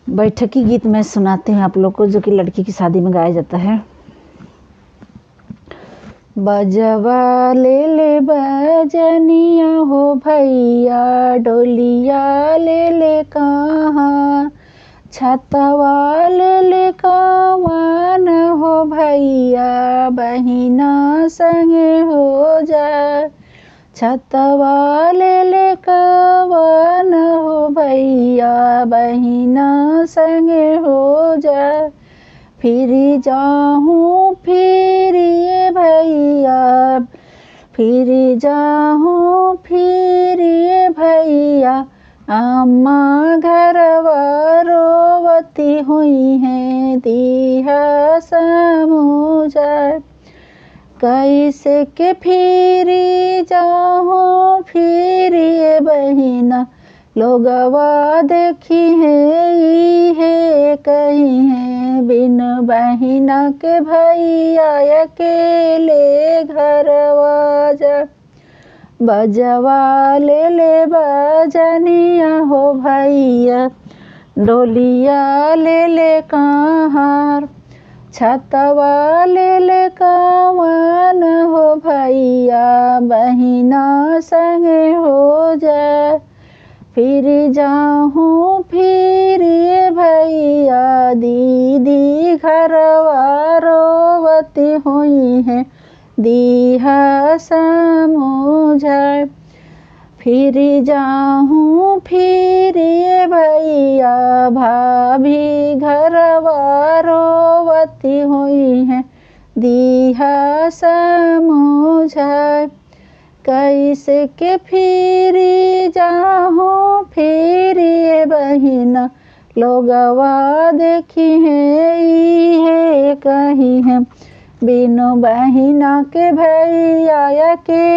बैठकी गीत मैं सुनाती हूँ आप लोग को, जो कि लड़की की शादी में गाया जाता है। बजवा ले ले बजनिया हो भैया, डोलिया ले ले कहाँ, छतवा ले ले कवन हो भैया, बहिना संगे हो जा। छतवा ले ले कवन हो भैया, बहिना संगे हो जा। फिरी जाहूँ फिरी भैया, फिरी जाहूँ फिरी भैया, अम्मा घरवा रोवती हुई है, दिया समूझा। कैसे के फिरी जाहूँ फिरी बहिना, लोगवा देखी है कहीं है, बिन बहिना के भैया अकेले घरवा जा। बजवा ले ले बजनिया हो भैया, डोलिया ले ले कहाँ, छतवा ले ले कवन हो भैया, बहिना संगे हो जा। फिर जाहूँ फिर भैया, दीदी घरवा रोवती हुई है, दिया समूझा। फिर जाहूँ फिर भैया, भाभी घरवा रोवती हुई है, दिया समूझा। कैसे के फिरी जाहूँ फिरी बहिना, लोगवा देखी है कहीं है, बिनु बहिना के भैया के